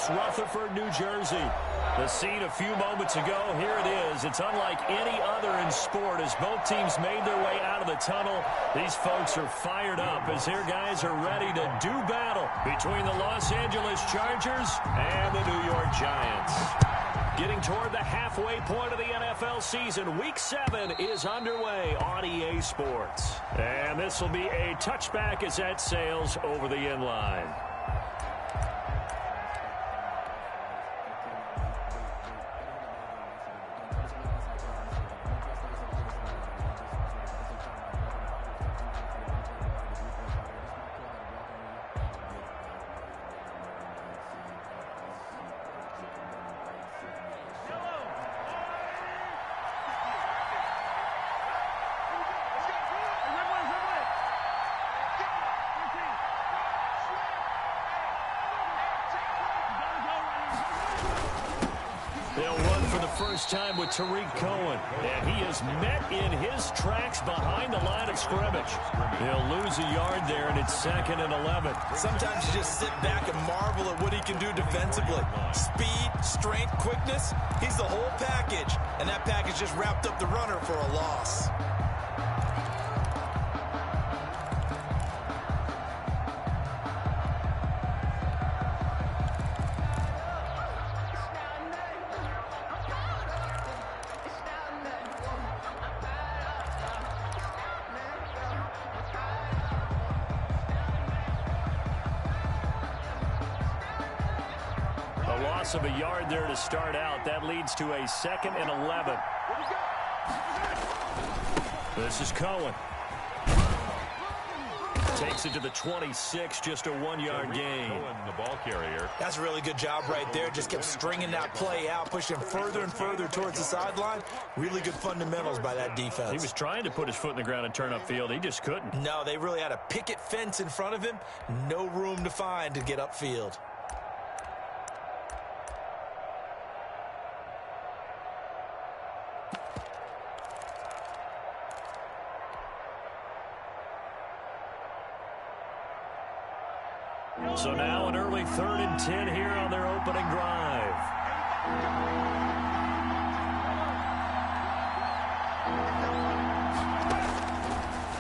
Rutherford, New Jersey. The scene a few moments ago, here it is. It's unlike any other in sport as both teams made their way out of the tunnel. These folks are fired up as their guys are ready to do battle between the Los Angeles Chargers and the New York Giants. Getting toward the halfway point of the NFL season, Week 7 is underway on EA Sports. And this will be a touchback as that sails over the inline. They'll run for the first time with Tariq Cohen, and he is met in his tracks behind the line of scrimmage. He'll lose a yard there, and it's 2nd and 11. Sometimes you just sit back and marvel at what he can do defensively. Speed, strength, quickness, he's the whole package, and that package just wrapped up the runner for a loss. Loss of a yard there to start out. That leads to a 2nd and 11. This is Cohen. Takes it to the 26, just a 1-yard gain. Cohen, the ball carrier. That's a really good job right there. Just kept stringing that play out, pushing further and further towards the sideline. Really good fundamentals by that defense. He was trying to put his foot in the ground and turn upfield. He just couldn't. No, they really had a picket fence in front of him. No room to find to get upfield. So now an early 3rd and 10 here on their opening drive.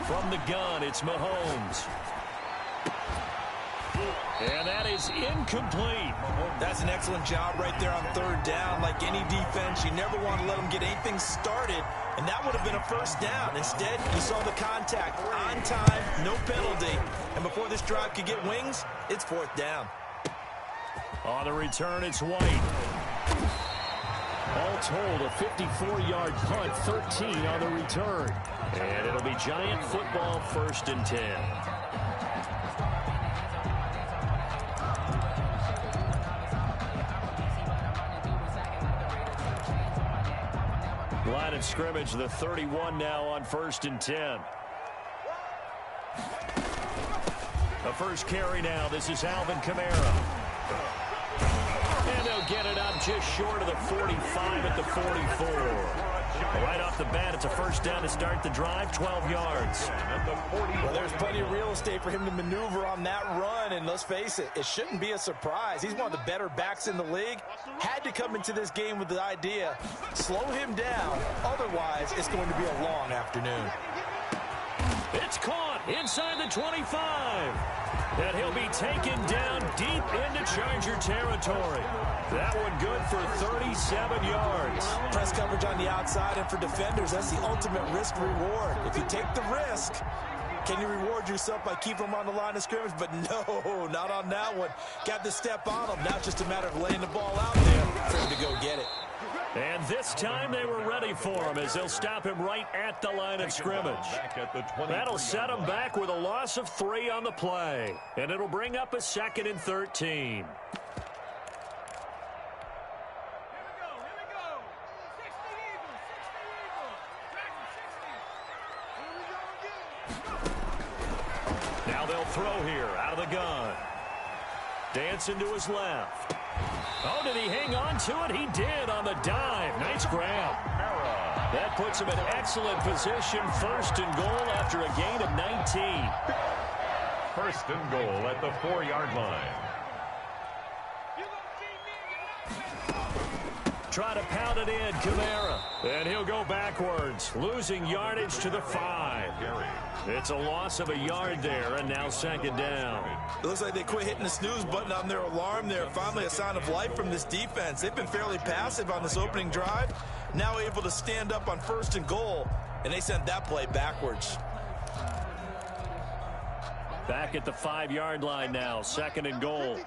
From the gun, it's Mahomes. And that is incomplete. That's an excellent job right there on 3rd down. Like any defense, you never want to let them get anything started, and that would have been a first down. Instead, you saw the contact on time, no penalty. And before this drive could get wings, it's 4th down. On the return, it's White. All told, a 54-yard punt, 13 on the return. And it'll be Giant football, 1st and 10. Line of scrimmage, the 31 now on 1st and 10. The first carry now. This is Alvin Kamara. And they'll get it up just short of the 45 at the 44. Right off the bat, it's a first down to start the drive, 12 yards. Well, there's plenty of real estate for him to maneuver on that run, and let's face it, it shouldn't be a surprise. He's one of the better backs in the league. Had to come into this game with the idea, slow him down, otherwise it's going to be a long afternoon. It's caught inside the 25. And he'll be taken down deep into Charger territory. That one good for 37 yards. Press coverage on the outside, and for defenders, that's the ultimate risk-reward. If you take the risk, can you reward yourself by keeping them on the line of scrimmage? But no, not on that one. Got to step on them. Now it's just a matter of laying the ball out there for him to go get it. And this time they were ready for him as they'll stop him right at the line of scrimmage. That'll set him back with a loss of 3 on the play. And it'll bring up a 2nd and 13. Now they'll throw here out of the gun. Dancing to his left. Oh, did he hang on to it? He did on the dive. Nice grab. That puts him in excellent position. 1st and goal after a gain of 19. 1st and goal at the 4-yard line. Try to pound it in, Kamara. And he'll go backwards, losing yardage to the 5. It's a loss of a yard there, and now second down. It looks like they quit hitting the snooze button on their alarm there. Finally a sign of life from this defense. They've been fairly passive on this opening drive. Now able to stand up on 1st and goal, and they sent that play backwards. Back at the 5-yard line now, 2nd and goal.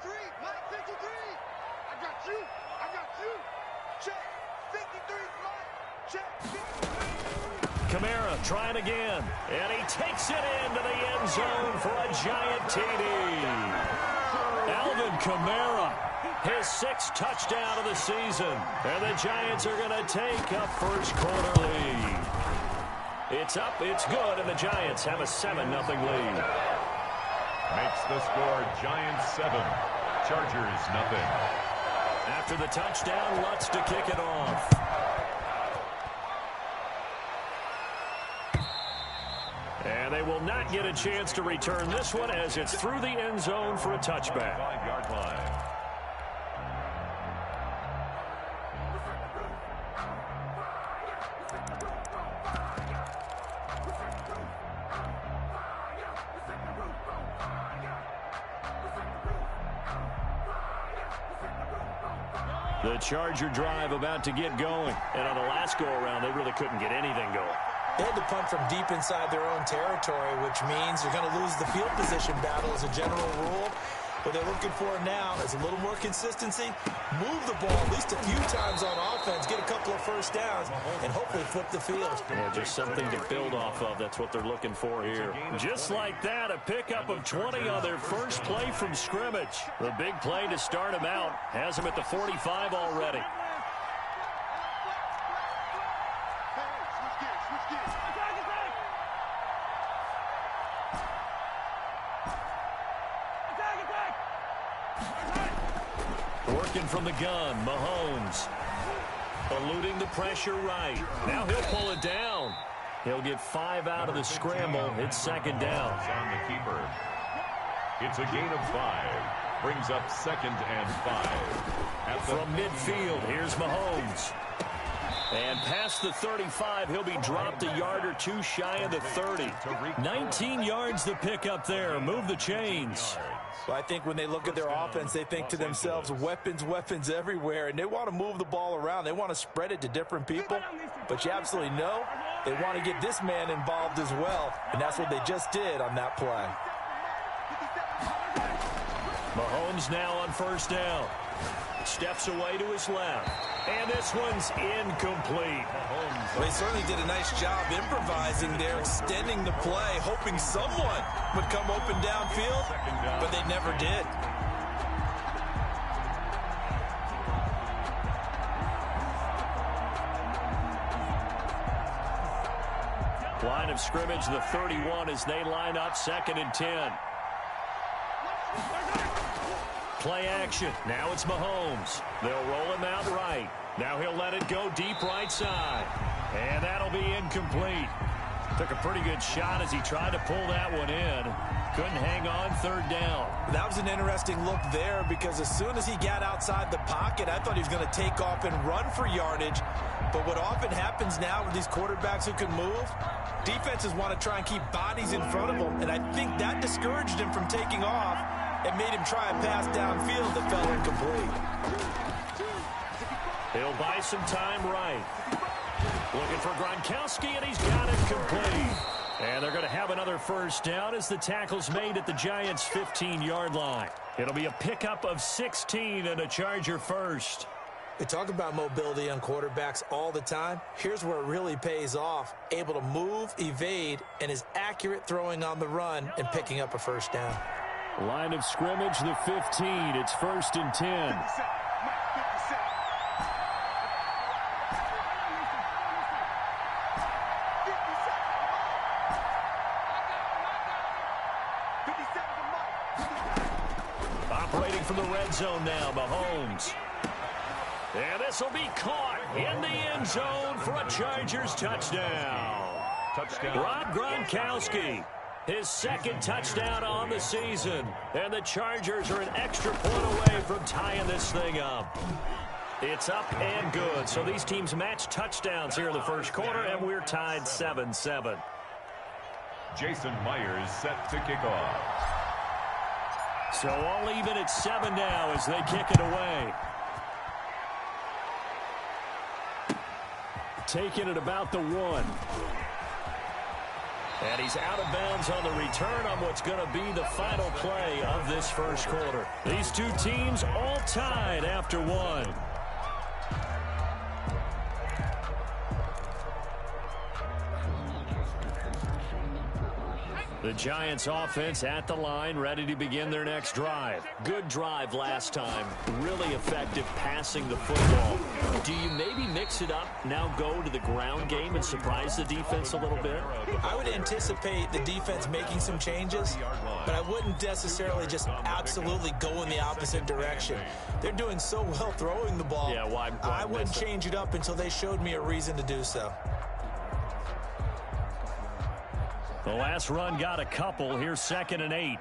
Kamara trying again, and he takes it into the end zone for a giant TD. Alvin Kamara, his 6th touchdown of the season, and the Giants are going to take a first-quarter lead. It's up, it's good, and the Giants have a 7-0 lead. Makes the score Giants 7, Chargers 0. After the touchdown, Lutz to kick it off. And they will not get a chance to return this one as it's through the end zone for a touchback. 5-yard line. The Charger drive about to get going. And on the last go-around, they really couldn't get anything going. They had to punt from deep inside their own territory, which means you're going to lose the field position battle as a general rule. What they're looking for now is a little more consistency, move the ball at least a few times on offense, get a couple of first downs, and hopefully flip the field. Yeah, just something to build off of. That's what they're looking for here. Just like that, a pickup of 20 on their first play from scrimmage. The big play to start them out has them at the 45 already. Working from the gun, Mahomes. Eluding the pressure right. Now he'll pull it down. He'll get 5 out of the scramble. It's second down. On the keeper. It's a gain of 5. Brings up 2nd and 5. From midfield, here's Mahomes. And past the 35, he'll be dropped a yard or two shy of the 30. 19 yards to pick up there. Move the chains. Well, I think when they look at their offense, they think to themselves, weapons, weapons everywhere, and they want to move the ball around. They want to spread it to different people, but you absolutely know they want to get this man involved as well, and that's what they just did on that play. Mahomes now on first down. Steps away to his left. And this one's incomplete. They certainly did a nice job improvising there, extending the play, hoping someone would come open downfield, but they never did. Line of scrimmage, the 31, as they line up 2nd and 10. Play action. Now it's Mahomes. They'll roll him out right. Now he'll let it go deep right side. And that'll be incomplete. Took a pretty good shot as he tried to pull that one in. Couldn't hang on 3rd down. That was an interesting look there because as soon as he got outside the pocket, I thought he was going to take off and run for yardage. But what often happens now with these quarterbacks who can move, defenses want to try and keep bodies in front of them. And I think that discouraged him from taking off. It made him try a pass downfield that fell incomplete. He'll buy some time right. Looking for Gronkowski, and he's got it complete. And they're going to have another first down as the tackle's made at the Giants' 15-yard line. It'll be a pickup of 16 and a Charger first. We talk about mobility on quarterbacks all the time. Here's where it really pays off. Able to move, evade, and is accurate throwing on the run and picking up a first down. Line of scrimmage, the 15. It's 1st and 10. Operating from the red zone now, Mahomes. And this will be caught in the end zone for a Chargers touchdown. Rob Gronkowski. His 2nd touchdown on the season. And the Chargers are an extra point away from tying this thing up. It's up and good. So these teams match touchdowns here in the first quarter, and we're tied 7-7. Jason Myers set to kick off. So all even at 7 now as they kick it away. Taking it about the 1. And he's out of bounds on the return on what's going to be the final play of this first quarter. These two teams all tied after 1. The Giants offense at the line, ready to begin their next drive. Good drive last time. Really effective passing the football. Do you maybe mix it up, now go to the ground game and surprise the defense a little bit? I would anticipate the defense making some changes, but I wouldn't necessarily just absolutely go in the opposite direction. They're doing so well throwing the ball. Yeah, why I wouldn't change it up until they showed me a reason to do so. The last run got a couple. Here's 2nd and 8.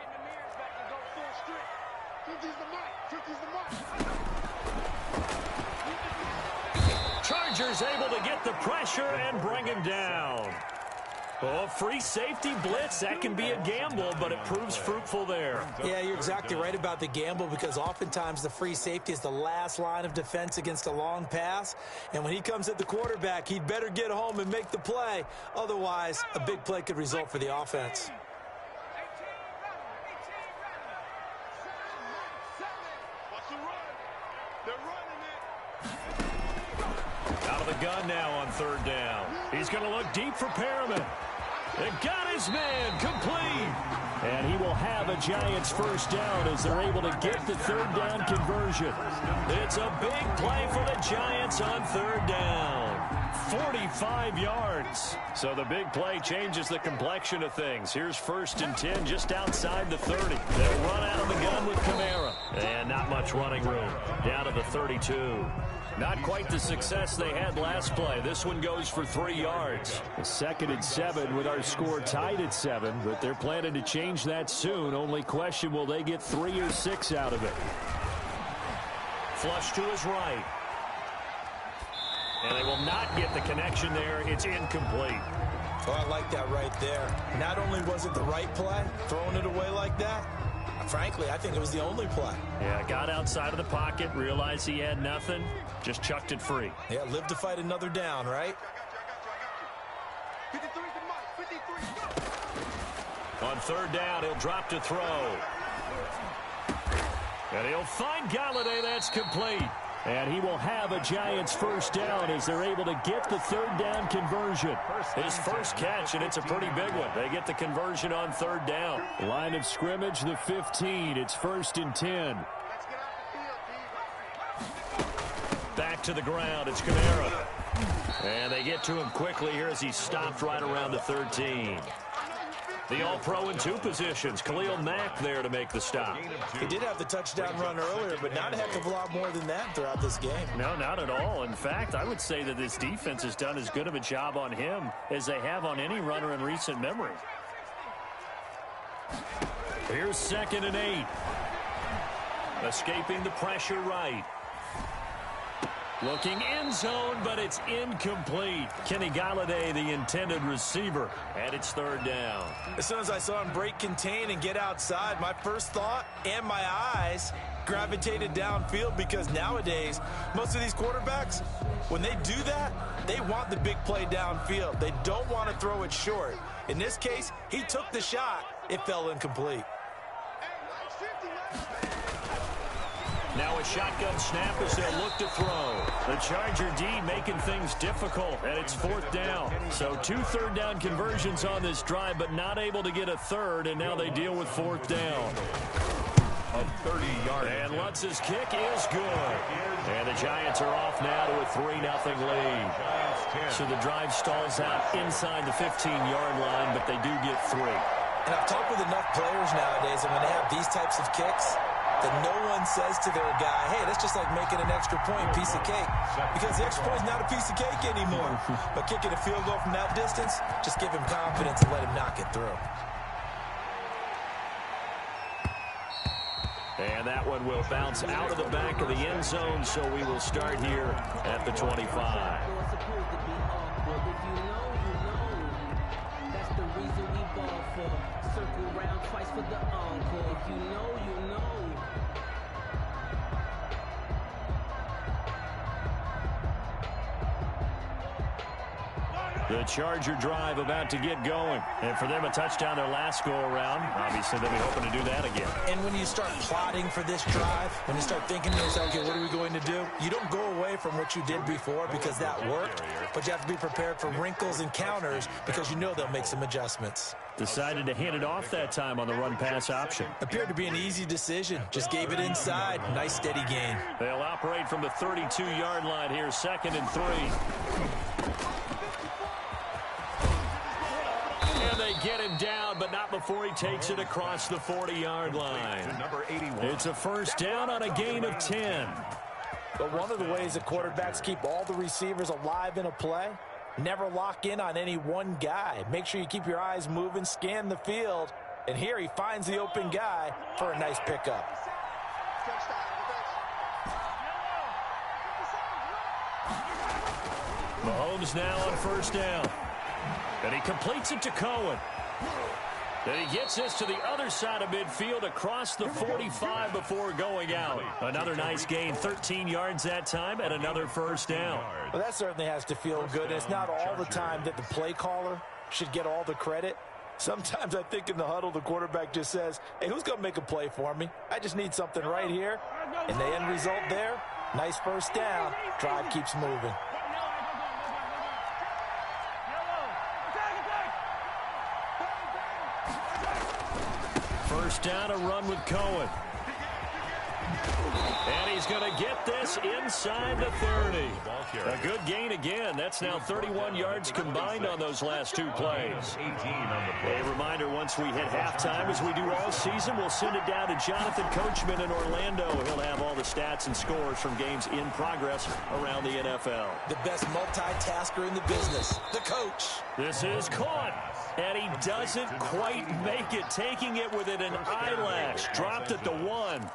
Chargers able to get the pressure and bring him down. Oh, free safety blitz. That can be a gamble, but it proves fruitful there. Yeah, you're exactly right about the gamble because oftentimes the free safety is the last line of defense against a long pass. And when he comes at the quarterback, he'd better get home and make the play. Otherwise, a big play could result for the offense. Out of the gun now on 3rd down. He's going to look deep for Perriman. It got his man complete. And he will have a Giants first down as they're able to get the 3rd down conversion. It's a big play for the Giants on 3rd down. 45 yards. So the big play changes the complexion of things. Here's 1st and 10 just outside the 30. They'll run out of the gun with Kamara. And not much running room. Down to the 32. Not quite the success they had last play. This one goes for 3 yards. 2nd and 7 with our score tied at 7, but they're planning to change that soon. Only question, will they get 3 or 6 out of it? Flush to his right. And they will not get the connection there. It's incomplete. Oh, I like that right there. Not only was it the right play, throwing it away like that, frankly, I think it was the only play. Yeah, got outside of the pocket, realized he had nothing, just chucked it free. Yeah, live to fight another down, right? On 3rd down, he'll drop to throw. And he'll find Galladay. That's complete. And he will have a Giants first down as they're able to get the 3rd down conversion. His first catch, and it's a pretty big one. They get the conversion on 3rd down. Line of scrimmage, the 15. It's 1st and 10. Back to the ground. It's Kamara. And they get to him quickly here as he's stopped right around the 13. The All-Pro in 2 positions. Khalil Mack there to make the stop. He did have the touchdown run earlier, but not a heck of a lot more than that throughout this game. No, not at all. In fact, I would say that this defense has done as good of a job on him as they have on any runner in recent memory. Here's 2nd and 8. Escaping the pressure right. Looking end zone, but it's incomplete. Kenny Galladay, the intended receiver, and it's 3rd down. As soon as I saw him break contain and get outside, my first thought and my eyes gravitated downfield because nowadays, most of these quarterbacks, when they do that, they want the big play downfield. They don't want to throw it short. In this case, he took the shot. It fell incomplete. Now a shotgun snap as they'll look to throw. The Charger D making things difficult, and it's 4th down. So 2 3rd down conversions on this drive, but not able to get a 3rd, and now they deal with 4th down. A 30-yard. And Lutz's kick is good. And the Giants are off now to a 3-0 lead. So the drive stalls out inside the 15-yard line, but they do get 3. And I've talked with enough players nowadays, and when they have these types of kicks, that no one says to their guy, hey, that's just like making an extra point piece of cake. Because the extra point is not a piece of cake anymore. But kicking a field goal from that distance, just give him confidence and let him knock it through. And And that one will bounce out of the back of the end zone, so we will start here at the 25. Circle round twice for the encore. If you know, you know. The Charger drive about to get going. And for them, a touchdown their last go-around. Obviously, they'll be hoping to do that again. And when you start plotting for this drive, when you start thinking to yourself, okay, what are we going to do? You don't go away from what you did before because that worked, but you have to be prepared for wrinkles and counters because you know they'll make some adjustments. Decided to hand it off that time on the run-pass option. Appeared to be an easy decision. Just gave it inside. Nice, steady gain. They'll operate from the 32-yard line here, 2nd and 3. And they get him down, but not before he takes it across the 40-yard line. Number 81. It's a first down on a gain of 10. But one of the ways that quarterbacks keep all the receivers alive in a play, never lock in on any one guy. Make sure you keep your eyes moving, scan the field. And here he finds the open guy for a nice pickup. Mahomes now on first down. And he completes it to Cohen. And he gets this to the other side of midfield across the 45 before going out. Another nice gain, 13 yards that time, and another first down. Well, that certainly has to feel good. It's not all the time that the play caller should get all the credit. Sometimes I think in the huddle, the quarterback just says, hey, who's going to make a play for me? I just need something right here. And the end result there, nice first down. Drive keeps moving. First down, a run with Cohen. And he's going to get this inside the 30. A good gain again. That's now 31 yards combined on those last two plays. A reminder, once we hit halftime, as we do all season, we'll send it down to Jonathan Coachman in Orlando. He'll have all the stats and scores from games in progress around the NFL. The best multitasker in the business, the coach. This is caught. And he doesn't quite make it, taking it within an eyelash. Dropped at the 1.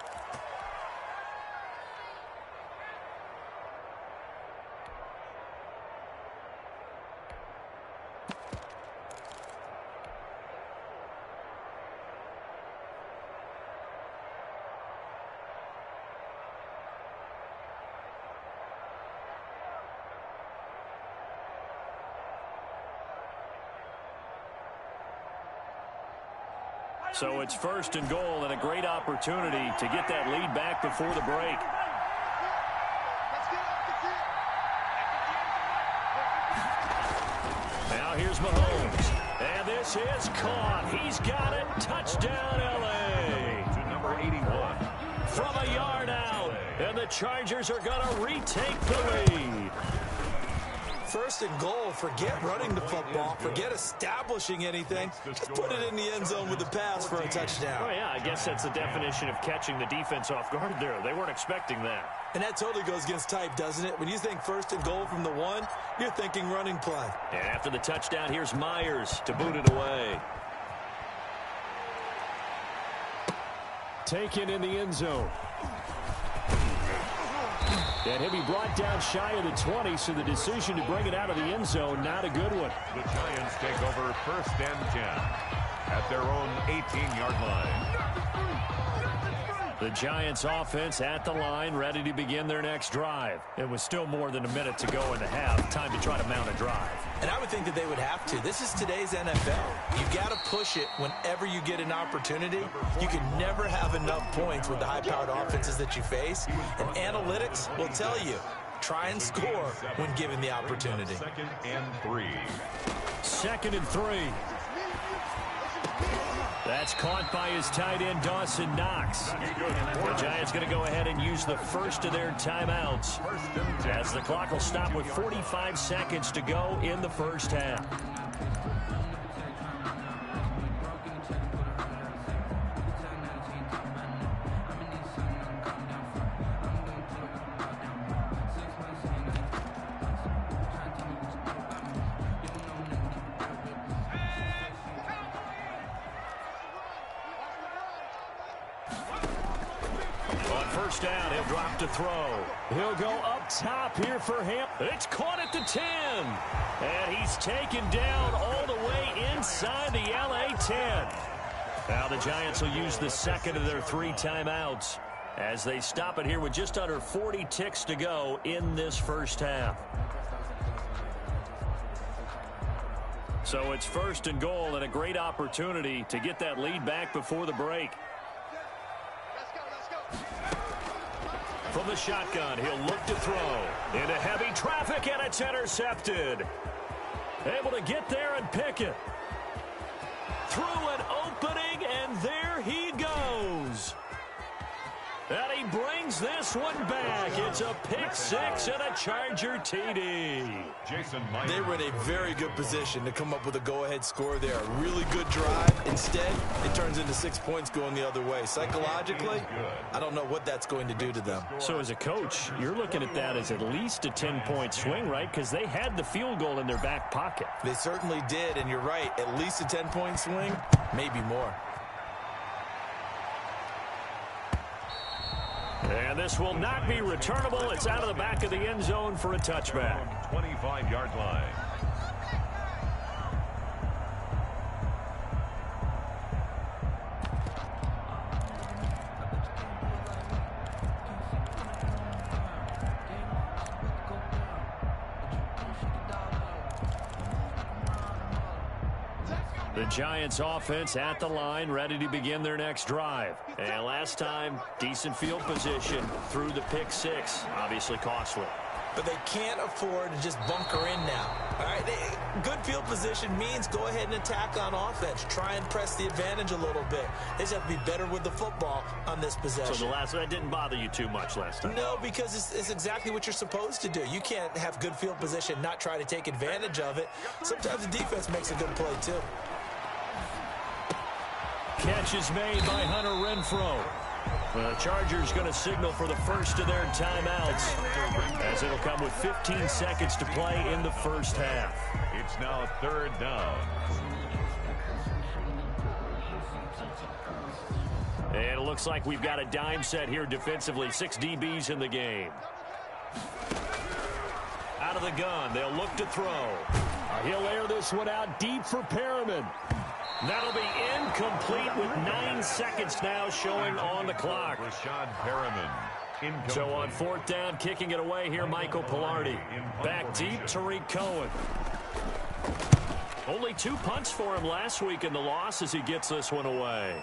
So it's first and goal, and a great opportunity to get that lead back before the break. Now here's Mahomes. And this is caught. He's got it. Touchdown, L.A. To number 81. From a yard out. And the Chargers are going to retake the lead. First and goal, forget running the football, forget establishing anything. Just put it in the end zone with the pass for a touchdown. Oh, yeah, I guess that's the definition of catching the defense off guard there. They weren't expecting that. And that totally goes against type, doesn't it? When you think first and goal from the 1, you're thinking running play. And after the touchdown, here's Myers to boot it away. Taken in the end zone. And he'll be brought down shy of the 20, so the decision to bring it out of the end zone, not a good one. The Giants take over first and 10 at their own 18-yard line. The Giants offense at the line, ready to begin their next drive. It was still more than a minute to go in the half. Time to try to mount a drive. And I would think that they would have to. This is today's NFL. You got to push it whenever you get an opportunity. You can never have enough points with the high-powered offenses that you face. And analytics will tell you, try and score when given the opportunity. 2nd and 3. 2nd and 3. That's caught by his tight end, Dawson Knox. The Giants going to go ahead and use the first of their timeouts as the clock will stop with 45 seconds to go in the first half. first down. He'll drop to throw. He'll go up top here for him. It's caught at the 10. And he's taken down all the way inside the LA 10. Now the Giants will use the second of their 3 timeouts as they stop it here with just under 40 ticks to go in this first half. So it's first and goal and a great opportunity to get that lead back before the break. From the shotgun, he'll look to throw. Into heavy traffic, and it's intercepted. Able to get there and pick it. Through an opening, and there he goes. And he brings this one back. It's a pick six and a Charger TD. They were in a very good position to come up with a go-ahead score there. A really good drive. Instead, it turns into 6 points going the other way. Psychologically, I don't know what that's going to do to them. So as a coach, you're looking at that as at least a 10-point swing, right? Because they had the field goal in their back pocket. They certainly did, and you're right. At least a 10-point swing, maybe more. And this will not be returnable. It's out of the back of the end zone for a touchback. 25-yard line. The Giants offense at the line, ready to begin their next drive. And last time, decent field position through the pick six. Obviously costly. But they can't afford to just bunker in now. All right, good field position means go ahead and attack on offense. Try and press the advantage a little bit. They just have to be better with the football on this possession. So that didn't bother you too much last time? No, because it's exactly what you're supposed to do. You can't have good field position, not try to take advantage of it. Sometimes the defense makes a good play, too. Catch is made by Hunter Renfrow. The Chargers going to signal for the first of their timeouts, as it'll come with 15 seconds to play in the first half. It's now third down. And it looks like we've got a dime set here defensively. 6 DBs in the game. Out of the gun, they'll look to throw. He'll air this one out deep for Perriman. That'll be incomplete with 9 seconds now showing on the clock. Rashad Perriman. So on fourth down, kicking it away here, Michael Pilardi. Back deep, Tariq Cohen. Only 2 punts for him last week in the loss as he gets this one away.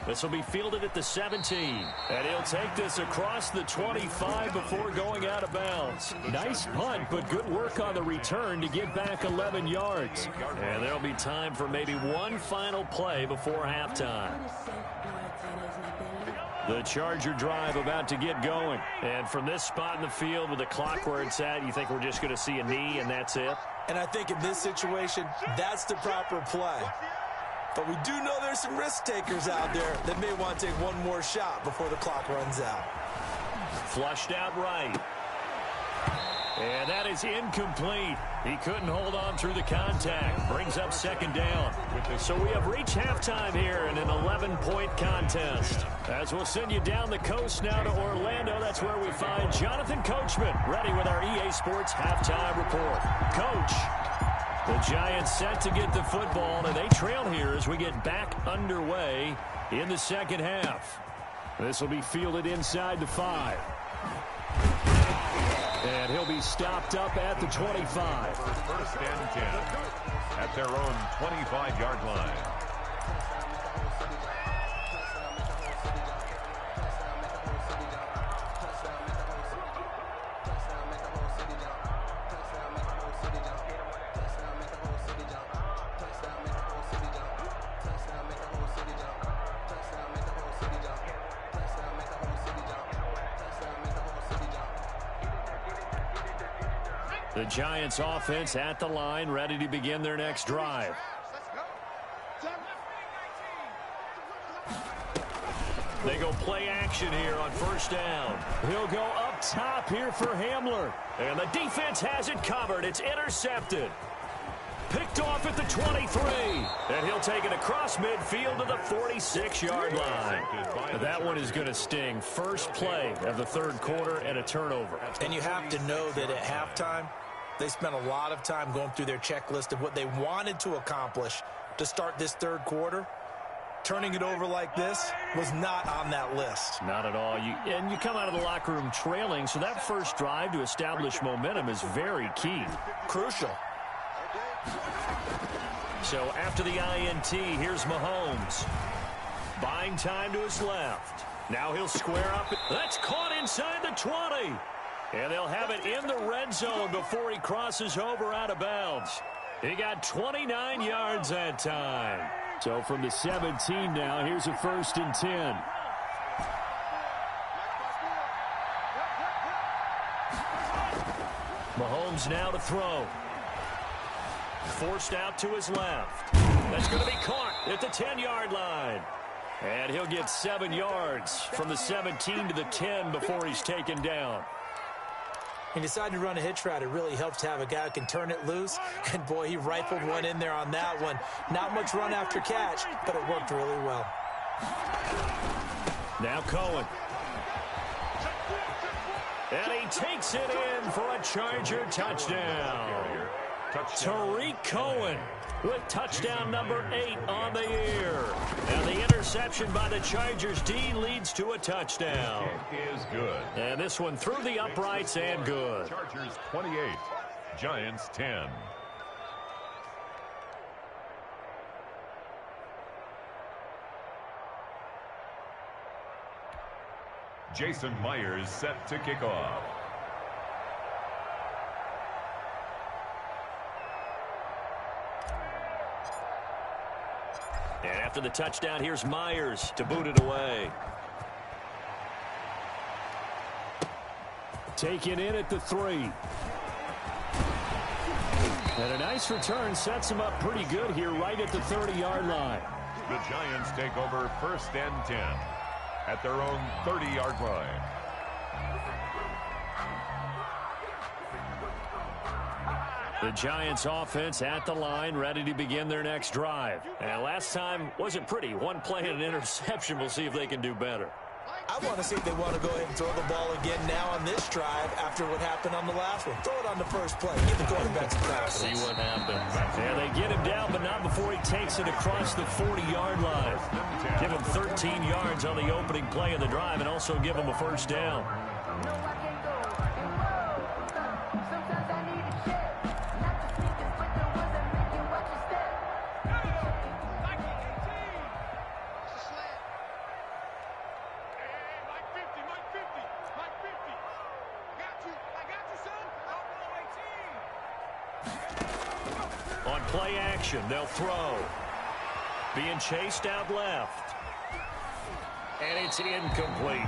This will be fielded at the 17. And he'll take this across the 25 before going out of bounds. Nice punt, but good work on the return to get back 11 yards. And there'll be time for maybe one final play before halftime. The Charger drive about to get going. And from this spot in the field with the clock where it's at, you think we're just going to see a knee and that's it? And I think in this situation, that's the proper play. But we do know there's some risk takers out there that may want to take one more shot before the clock runs out. Flushed out right. And that is incomplete. He couldn't hold on through the contact. Brings up second down. So we have reached halftime here in an 11-point contest. As we'll send you down the coast now to Orlando, that's where we find Jonathan Coachman, ready with our EA Sports halftime report. Coach. The Giants set to get the football, and they trail here as we get back underway in the second half. This will be fielded inside the 5. And he'll be stopped up at the 25. First and 10 at their own 25-yard line. The Giants offense at the line, ready to begin their next drive. They go play action here on first down. He'll go up top here for Hamler. And the defense has it covered. It's intercepted. picked off at the 23. And he'll take it across midfield to the 46-yard line. That one is going to sting. First play of the third quarter and a turnover. And you have to know that at halftime, they spent a lot of time going through their checklist of what they wanted to accomplish to start this third quarter. Turning it over like this was not on that list. Not at all. And you come out of the locker room trailing, so that first drive to establish momentum is very key. Crucial. So after the INT, here's Mahomes. Buying time to his left. Now he'll square up. That's caught inside the 20. And they'll have it in the red zone before he crosses over out of bounds. He got 29 yards that time. So from the 17 now, here's a 1st and 10. Mahomes now to throw. Forced out to his left. That's going to be caught at the 10-yard line. And he'll get 7 yards from the 17 to the 10 before he's taken down. He decided to run a hitch route. It really helps to have a guy who can turn it loose. And, boy, he rifled one in there on that one. Not much run after catch, but it worked really well. Now Cohen. And he takes it in for a Charger touchdown. Tariq Cohen with touchdown number 8 on the year. And the interception by the Chargers D leads to a touchdown. Kick is good. And this one through the uprights and good. Chargers 28, Giants 10. Jason Myers set to kick off. And after the touchdown, here's Myers to boot it away. Taken in at the 3. And a nice return sets him up pretty good here right at the 30-yard line. The Giants take over 1st and 10 at their own 30-yard line. The Giants offense at the line, ready to begin their next drive. And last time wasn't pretty. One play and an interception. We'll see if they can do better. I want to see if they want to go ahead and throw the ball again now on this drive after what happened on the last one. Throw it on the first play. Give the quarterback some confidence. See what happens. Yeah, they get him down, but not before he takes it across the 40-yard line. Give him 13 yards on the opening play of the drive and also give him a first down. On play action, they'll throw. Being chased out left. And it's incomplete.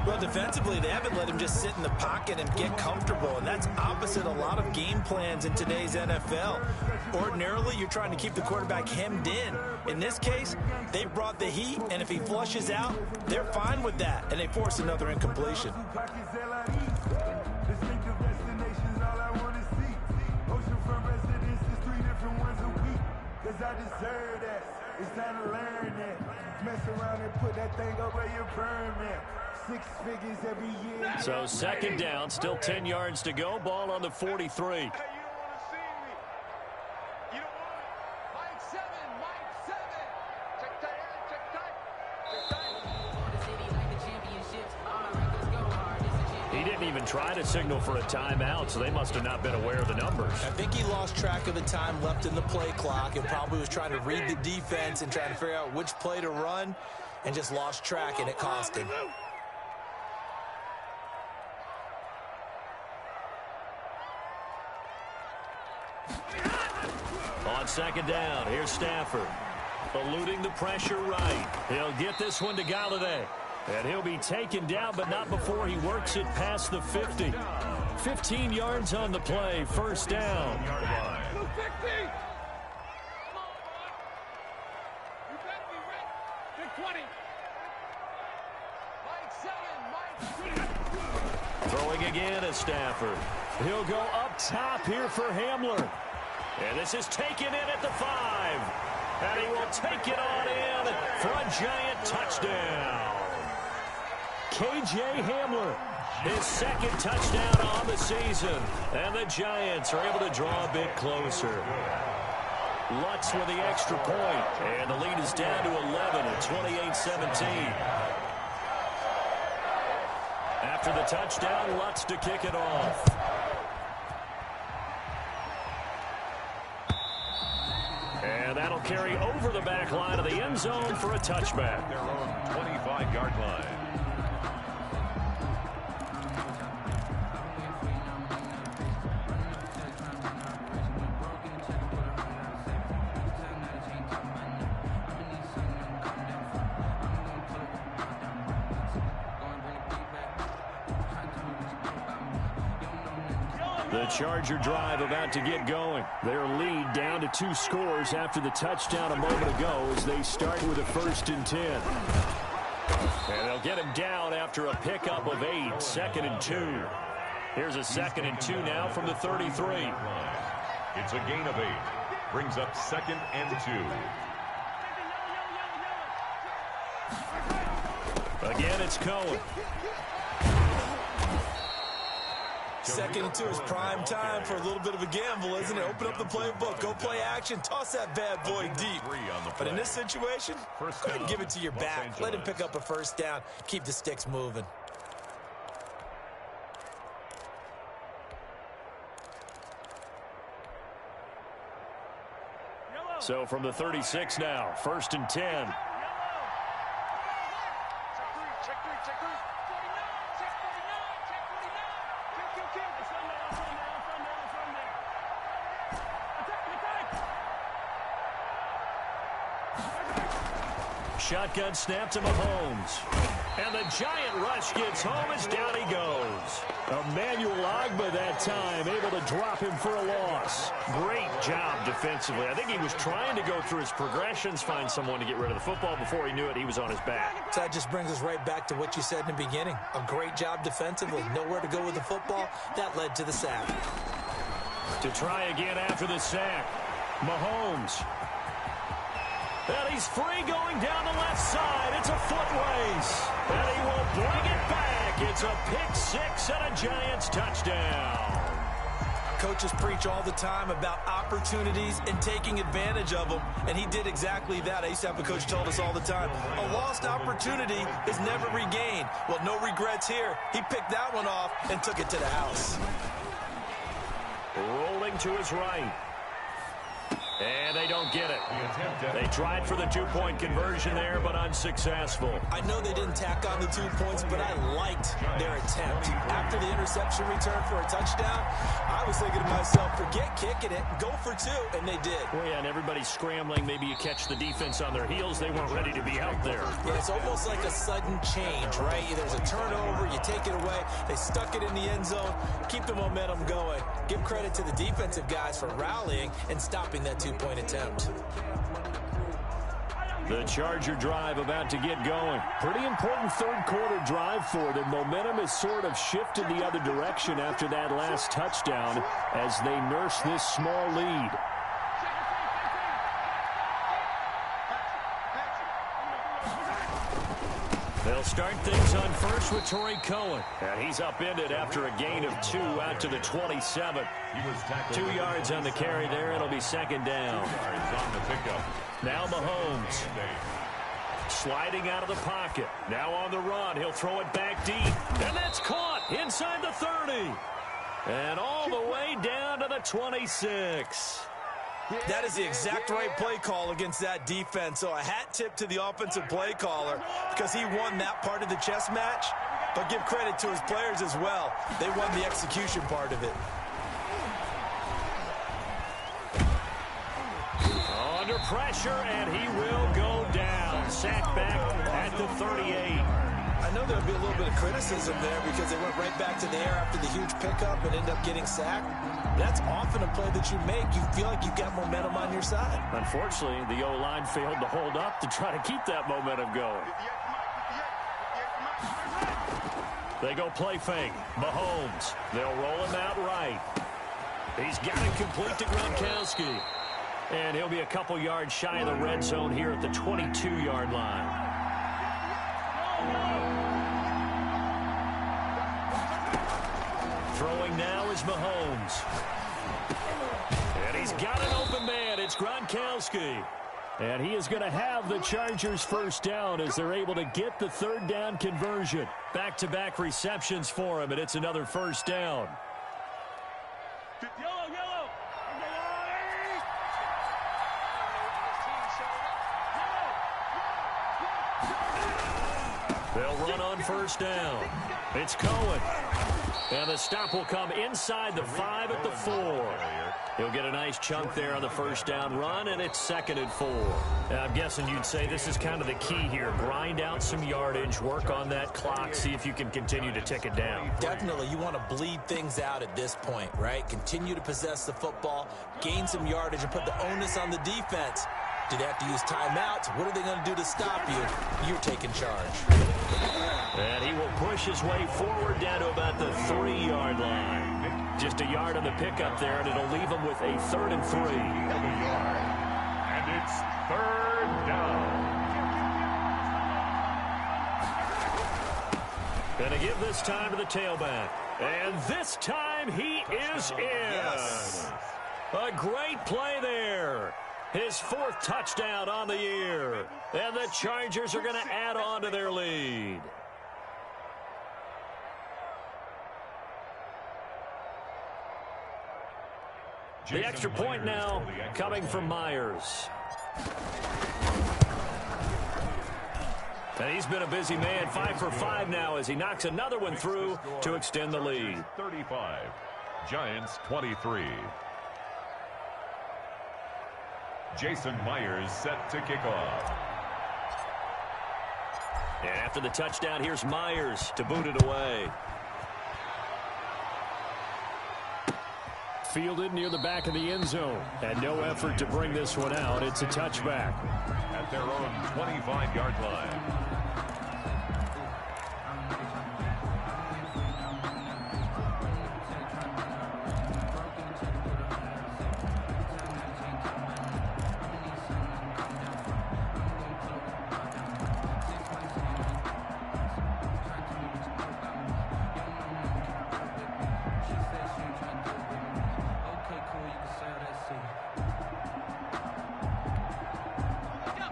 Well, defensively, they haven't let him just sit in the pocket and get comfortable, and that's opposite a lot of game plans in today's NFL. Ordinarily, you're trying to keep the quarterback hemmed in. In this case, they brought the heat, and if he flushes out, they're fine with that, and they force another incompletion. I deserve that. It's time to learn that. Mess around and put that thing up where you burn that. 6 figures every year. So 2nd down, still 10 yards to go. Ball on the 43. He didn't even try to signal for a timeout, so they must have not been aware of the numbers. I think he lost track of the time left in the play clock and probably was trying to read the defense and trying to figure out which play to run and just lost track, and it cost him. On 2nd down, here's Stafford. Eluding the pressure right. He'll get this one to Galladay. And he'll be taken down, but not before he works it past the 50. 15 yards on the play, 1st down. Throwing again is Stafford. He'll go up top here for Hamler. And this is taken in at the 5. And he will take it on in for a Giant touchdown. K.J. Hamler, his second touchdown on the season. And the Giants are able to draw a bit closer. Lutz with the extra point. And the lead is down to 11 at 28-17. After the touchdown, Lutz to kick it off. And that'll carry over the back line of the end zone for a touchback. Their own 25-yard line. The Charger drive about to get going. Their lead down to 2 scores after the touchdown a moment ago as they start with a 1st and 10. And they'll get him down after a pickup of 8, 2nd and 2. Here's a 2nd and 2 now from the 33. It's a gain of 8. Brings up 2nd and 2. Again, it's Cohen. 2nd and 2 is prime time for a little bit of a gamble, isn't it? Open up the playbook, go play action, toss that bad boy deep. But in this situation, go ahead and give it to your back. Let him pick up a 1st down. Keep the sticks moving. So from the 36 now, 1st and 10. Shotgun snap to Mahomes. And the Giant rush gets home as down he goes. Emmanuel Ogbah that time able to drop him for a loss. Great job defensively. I think he was trying to go through his progressions, find someone to get rid of the football. Before he knew it, he was on his back. So that just brings us right back to what you said in the beginning. A great job defensively. Nowhere to go with the football. That led to the sack. To try again after the sack. Mahomes. And he's free going down the left side. It's a foot race. And he will bring it back. It's a pick 6 and a Giants touchdown. Coaches preach all the time about opportunities and taking advantage of them, and he did exactly that. I used to have a coach told us all the time, a lost opportunity is never regained. Well, no regrets here. He picked that one off and took it to the house. Rolling to his right. And they don't get it. They tried for the 2-point conversion there, but unsuccessful. I know they didn't tack on the 2 points, but I liked their attempt. After the interception return for a touchdown, I was thinking to myself, forget kicking it, go for 2, and they did. Well, yeah, and everybody's scrambling. Maybe you catch the defense on their heels. They weren't ready to be out there. Yeah, it's almost like a sudden change, right? There's a turnover, you take it away, they stuck it in the end zone, keep the momentum going. Give credit to the defensive guys for rallying and stopping that 2-point attempt. The Charger drive about to get going. Pretty important 3rd quarter drive for them. Momentum has sort of shifted the other direction after that last touchdown as they nurse this small lead. They'll start things on first with Torrey Cohen. And he's upended after a gain of 2 out to the 27. 2 yards on the carry there. It'll be 2nd down. 2 yards on the pickup. Now Mahomes. Sliding out of the pocket. Now on the run. He'll throw it back deep. And that's caught inside the 30. And all the way down to the 26. That is the exact right play call against that defense. So a hat tip to the offensive play caller because he won that part of the chess match. But give credit to his players as well. They won the execution part of it. Under pressure, and he will go down. Sacked back at the 38. I know there'll be a little bit of criticism there because they went right back to the air after the huge pickup and end up getting sacked. That's often a play that you make. You feel like you've got momentum on your side. Unfortunately, the O-line failed to hold up to try to keep that momentum going. They go play fake. Mahomes. They'll roll him out right. He's got it complete to Gronkowski. And he'll be a couple yards shy of the red zone here at the 22-yard line. Throwing now is Mahomes. And he's got an open man. It's Gronkowski. And he is going to have the Chargers first down as they're able to get the third down conversion. Back-to-back receptions for him, and it's another first down. They'll run on first down. It's Cohen. And the stop will come inside the 5 at the 4. He'll get a nice chunk there on the first down run, and it's 2nd and 4. Now, I'm guessing you'd say this is kind of the key here. Grind out some yardage, work on that clock, see if you can continue to tick it down. Definitely, you want to bleed things out at this point, right? Continue to possess the football, gain some yardage, and put the onus on the defense. Do they have to use timeouts? What are they going to do to stop you? You're taking charge. And he will push his way forward down to about the 3-yard line. Just a yard on the pickup there, and it'll leave him with a 3rd and 3. And it's 3rd down. Going to give this time to the tailback. And this time he is in. Yes. A great play there. His 4th touchdown on the year. And the Chargers are going to add on to their lead. The extra point now coming from Myers. And he's been a busy man, 5 for 5 now as he knocks another one through to extend the lead. 35, Giants 23. Jason Myers set to kick off. And after the touchdown, here's Myers to boot it away. Fielded near the back of the end zone. And no effort to bring this one out. It's a touchback. At their own 25-yard line.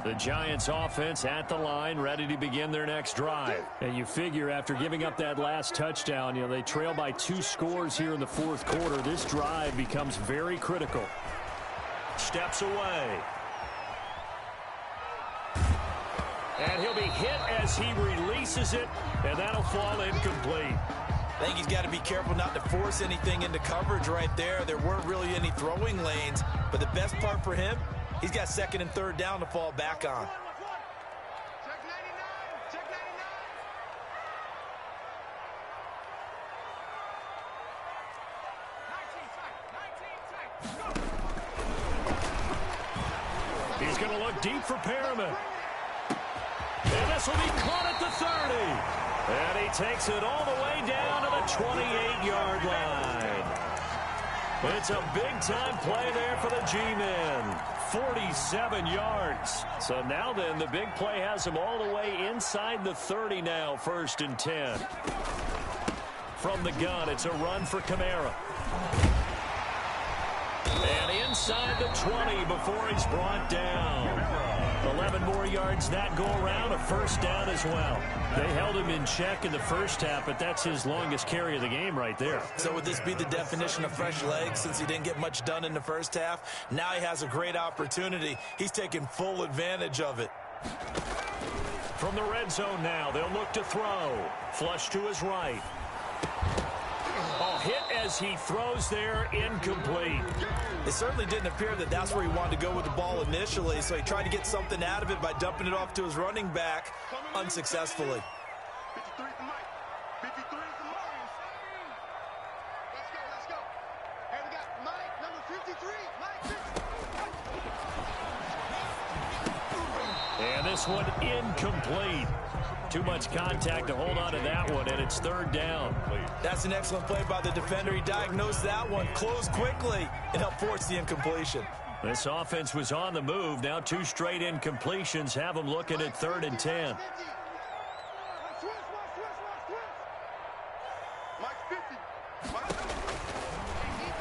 The Giants offense at the line, ready to begin their next drive. And you figure after giving up that last touchdown, they trail by 2 scores here in the 4th quarter. This drive becomes very critical. Steps away. And he'll be hit as he releases it, and that'll fall incomplete. I think he's got to be careful not to force anything into coverage right there. There weren't really any throwing lanes, but the best part for him, he's got 2nd and 3rd down to fall back on. He's going to look deep for Perriman. And this will be caught at the 30. And he takes it all the way down to the 28-yard line. It's a big-time play there for the G-men. 47 yards. So now then, the big play has him all the way inside the 30 now, 1st and 10. From the gun, it's a run for Kamara. And inside the 20 before he's brought down. 11 more yards that go around, a 1st down as well. They held him in check in the 1st half, but that's his longest carry of the game right there. So would this be the definition of fresh legs since he didn't get much done in the 1st half? Now he has a great opportunity. He's taking full advantage of it. From the red zone now, they'll look to throw. Flush to his right. Hit as he throws there, incomplete. It certainly didn't appear that that's where he wanted to go with the ball initially, so he tried to get something out of it by dumping it off to his running back unsuccessfully. 53 for Mike. 53 for Myers. Let's go. Hey, we got Mike, number 53. Mike 53. And this one incomplete. Too much contact to hold on to that one, and it's third down. That's an excellent play by the defender. He diagnosed that one, closed quickly, and helped force the incompletion. This offense was on the move. Now 2 straight incompletions have them looking at 3rd and 10.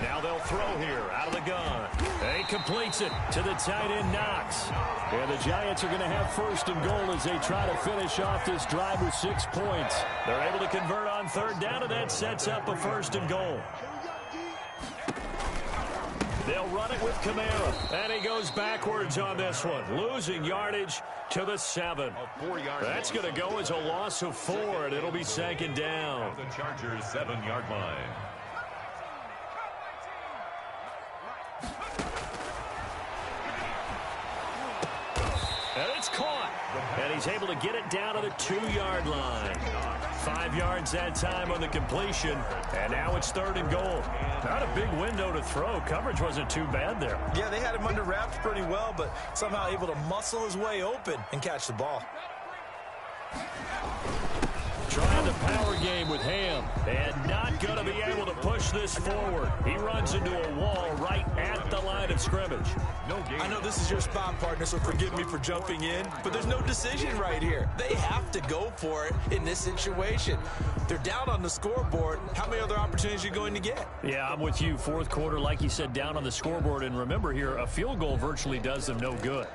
Now they'll throw here out of the gun. He completes it to the tight end, Knox. And the Giants are going to have 1st and goal as they try to finish off this drive with 6 points. They're able to convert on 3rd down, and that sets up a 1st and goal. They'll run it with Kamara, and he goes backwards on this one, losing yardage to the 7. That's going to go as a loss of 4, and it'll be 2nd down. The Chargers' 7-yard line. And it's caught. And he's able to get it down to the 2-yard line. 5 yards that time on the completion. And now it's 3rd and goal. Not a big window to throw. Coverage wasn't too bad there. Yeah, they had him under wraps pretty well, but somehow able to muscle his way open and catch the ball. Trying the power game with Ham, and not going to be able to push this forward. He runs into a wall right at the line of scrimmage. I know this is your spot, partner, so forgive me for jumping in, but there's no decision right here. They have to go for it in this situation. They're down on the scoreboard. How many other opportunities are you going to get? Yeah, I'm with you. 4th quarter, like you said, down on the scoreboard. And remember here, a field goal virtually does them no good.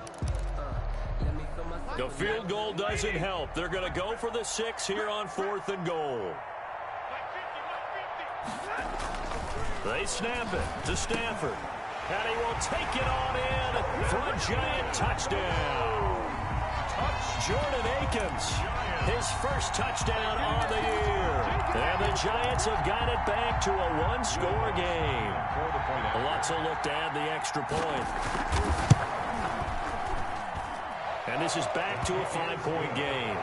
The field goal doesn't help. They're going to go for the 6 here on 4th and goal. They snap it to Stafford. And he will take it on in for a Giant touchdown. Jordan Akins, his 1st touchdown on the year. And the Giants have got it back to a 1-score game. Lots of look to add the extra point. And this is back to a 5-point game.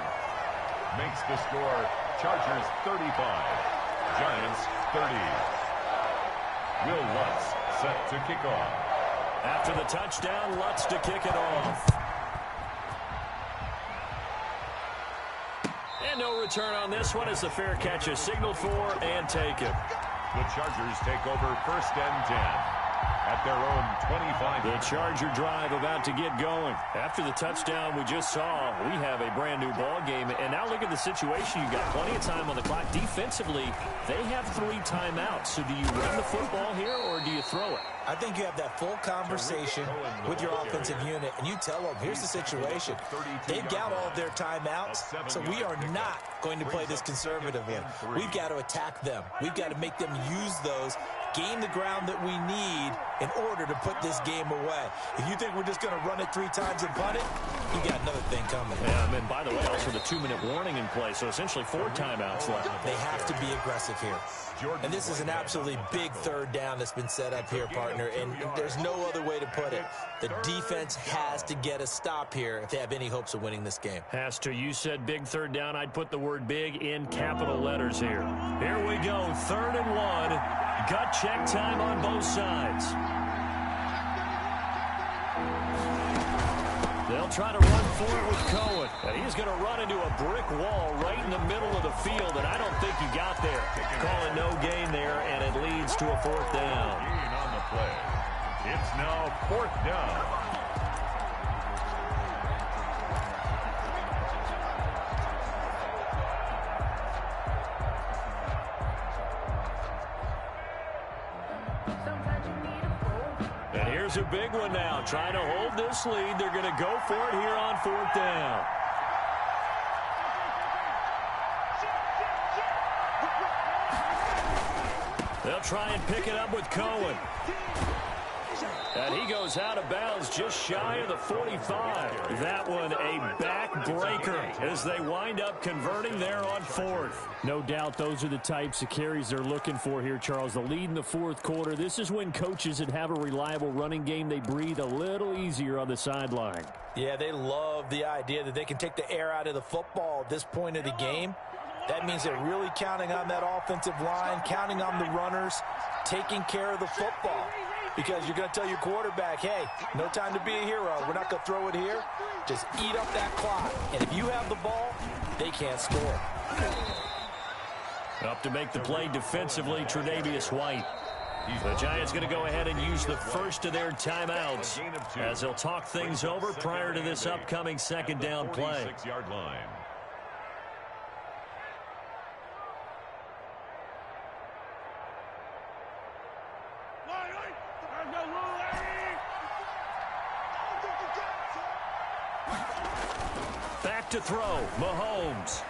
Makes the score Chargers 35, Giants 30. Will Lutz set to kick off. After the touchdown, Lutz to kick it off. And no return on this one as the fair catch is signaled for and taken. The Chargers take over 1st and 10. At their own 25. The Charger drive about to get going. After the touchdown we just saw, we have a brand new ball game. And now look at the situation. You've got plenty of time on the clock. Defensively, they have 3 timeouts. So do you run the football here or do you throw it? I think you have that full conversation with your offensive unit, and you tell them, here's the situation. They've got all of their timeouts, so we are not going to play this conservatively. We've got to attack them. We've got to make them use those, gain the ground that we need in order to put this game away. If you think we're just going to run it 3 times and punt it, you got another thing coming. Yeah, and by the way, also the 2-minute warning in play, so essentially 4 timeouts left. They have to be aggressive here. And this is an absolutely big 3rd down that's been set up here, partner, and there's no other way to put it. The defense has to get a stop here if they have any hopes of winning this game. Has to. You said big 3rd down. I'd put the word big in capital letters here. Here we go, 3rd and 1. Gut check time on both sides. They'll try to run for it with Cohen. And he's going to run into a brick wall right in the middle of the field, and I don't think he got there. Calling no gain there, and it leads to a 4th down. Gain on the play. It's now 4th down. And here's a big one now. Trying to hold this lead. They're going to go for it here on 4th down. They'll try and pick it up with Cohen. And he goes out of bounds just shy of the 45. That one a backbreaker as they wind up converting there on 4th. No doubt those are the types of carries they're looking for here, Charles. The lead in the 4th quarter. This is when coaches that have a reliable running game, they breathe a little easier on the sideline. Yeah, they love the idea that they can take the air out of the football at this point of the game. That means they're really counting on that offensive line, counting on the runners, taking care of the football. Because you're going to tell your quarterback, hey, no time to be a hero. We're not going to throw it here. Just eat up that clock. And if you have the ball, they can't score. Up to make the play defensively, Tre'Davious White. The Giants going to go ahead and use the first of their timeouts as they'll talk things over prior to this upcoming second down play. 46-yard line. Back to throw, Mahomes.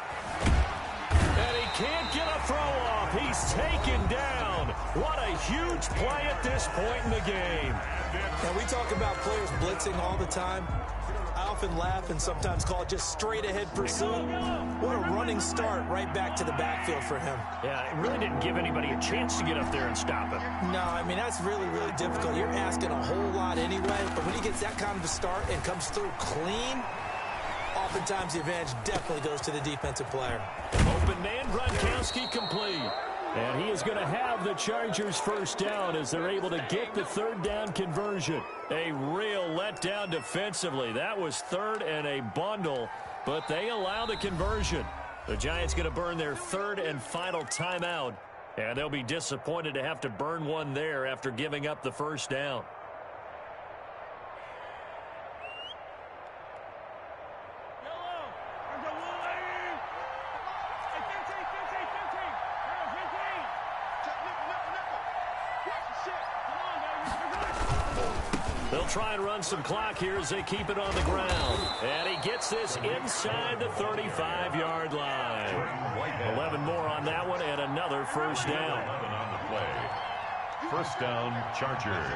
And he can't get a throw off. He's taken down. What a huge play at this point in the game. And we talk about players blitzing all the time. I often laugh and sometimes call it just straight ahead pursuit. What a running start right back to the backfield for him. Yeah, it really didn't give anybody a chance to get up there and stop him. No, I mean, that's really, really difficult. You're asking a whole lot anyway, but when he gets that kind of a start and comes through clean, oftentimes the advantage definitely goes to the defensive player. Open man, Gronkowski complete. And he is going to have the Chargers first down as they're able to get the third down conversion. A real letdown defensively. That was third and a bundle, but they allow the conversion. The Giants going to burn their third and final timeout, and they'll be disappointed to have to burn one there after giving up the first down. They'll try and run some clock here as they keep it on the ground. And he gets this inside the 35-yard line. 11 more on that one and another first down. 11 on the play. First down, Chargers.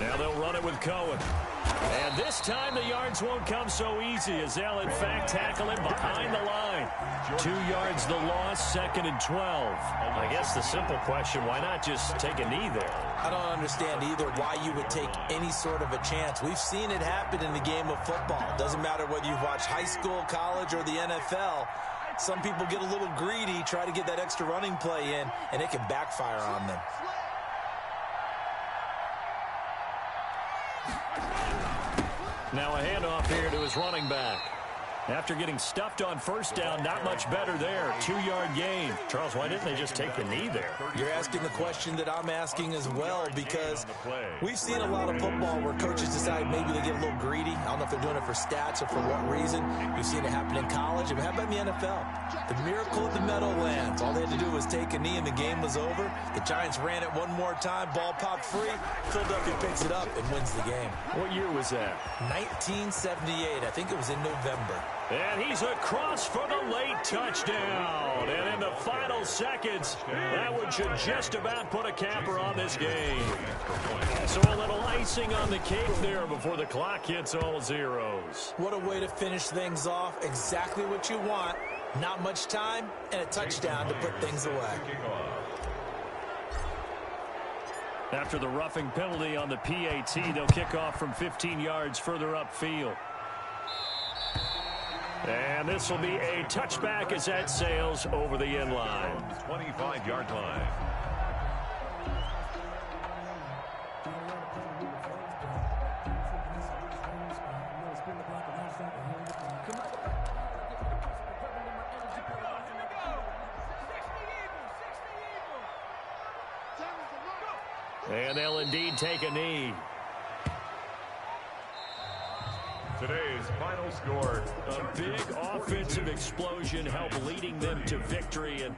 Now they'll run it with Cohen. And this time the yards won't come so easy as they'll in fact tackle him behind the line. 2 yards the loss, 2nd and 12. I guess the simple question, why not just take a knee there? I don't understand either why you would take any sort of a chance. We've seen it happen in the game of football. Doesn't matter whether you've watched high school, college, or the NFL. Some people get a little greedy, try to get that extra running play in, and it can backfire on them. Now a handoff here to his running back. After getting stuffed on first down, not much better there. 2-yard gain. Charles, why didn't they just take the knee there? You're asking the question that I'm asking as well, because we've seen a lot of football where coaches decide maybe they get a little greedy. I don't know if they're doing it for stats or for what reason. We've seen it happen in college. And how about in the NFL? The miracle of the Meadowlands. All they had to do was take a knee and the game was over. The Giants ran it one more time. Ball popped free. Philadelphia picks it up and wins the game. What year was that? 1978. I think it was in November. And he's across for the late touchdown. And in the final seconds, that one should just about put a capper on this game. So a little icing on the cake there before the clock hits all zeros. What a way to finish things off. Exactly what you want. Not much time and a touchdown to put things away. After the roughing penalty on the PAT, they'll kick off from 15 yards further upfield. And this will be a touchback as that sails over the end line. 25-yard line. And they'll indeed take a knee. Today's final score. A big offensive explosion helped leading them to victory. And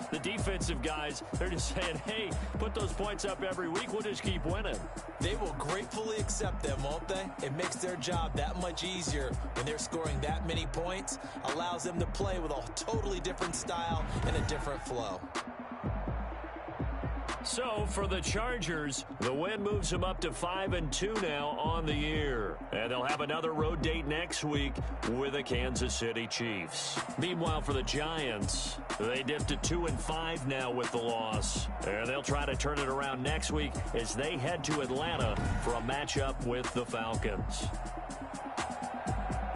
the defensive guys, they're just saying, hey, put those points up every week. We'll just keep winning. They will gratefully accept them, won't they? It makes their job that much easier when they're scoring that many points. Allows them to play with a totally different style and a different flow. So for the Chargers, the win moves them up to 5-2 now on the year. And they'll have another road date next week with the Kansas City Chiefs. Meanwhile, for the Giants, they dipped to 2-5 now with the loss. And they'll try to turn it around next week as they head to Atlanta for a matchup with the Falcons.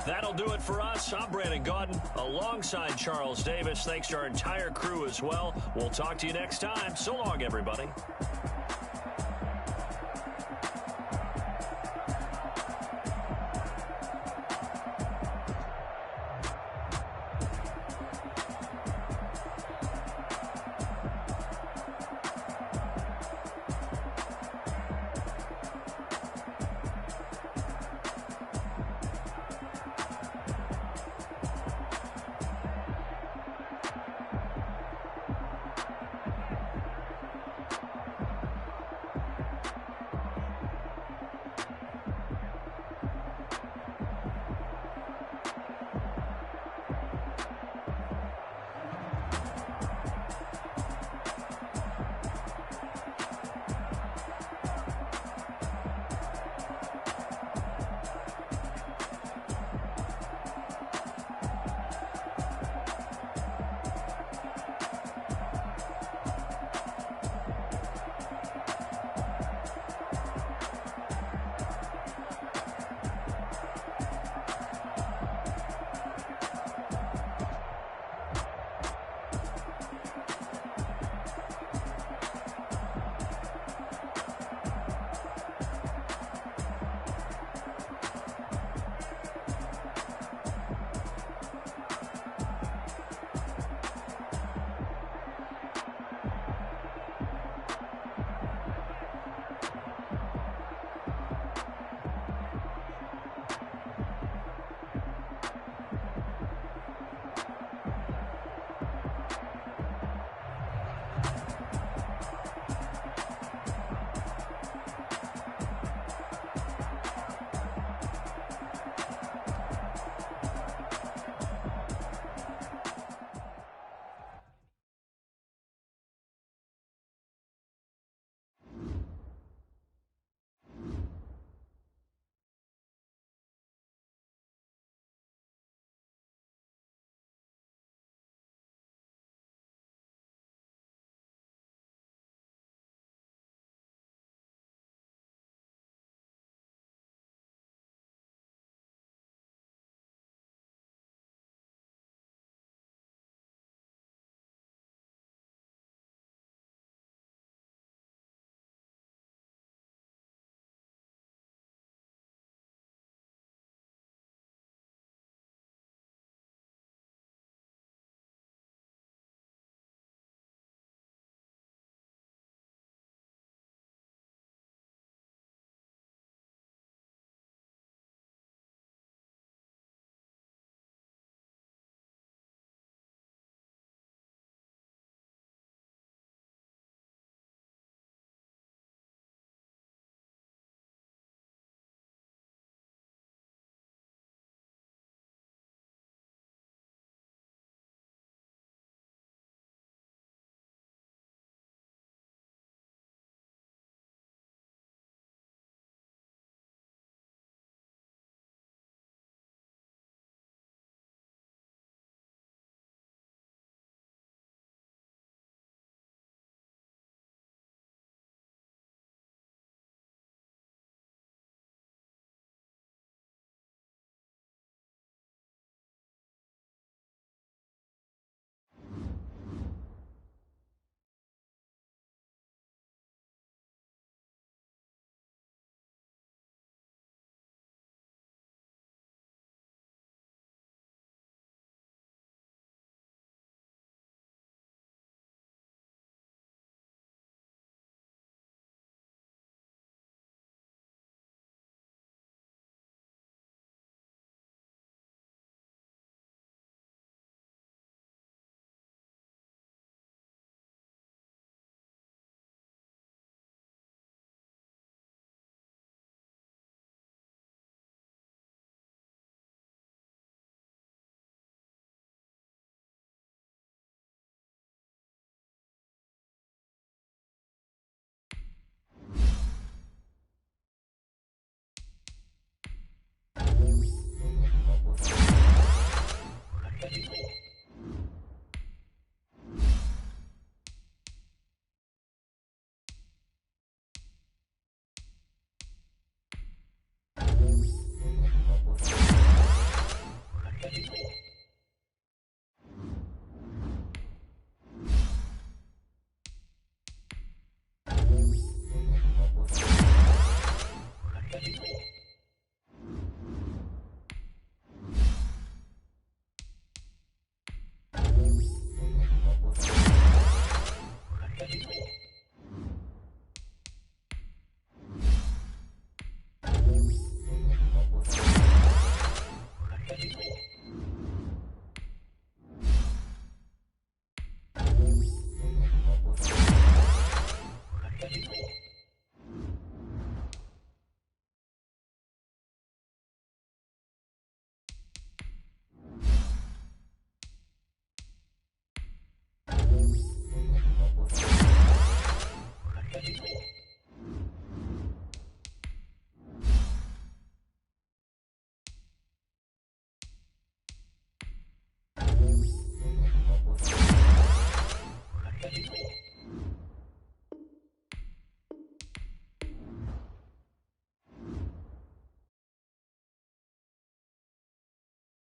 That'll do it for us. I'm Brandon Gaudin alongside Charles Davis. Thanks to our entire crew as well. We'll talk to you next time. So long, everybody.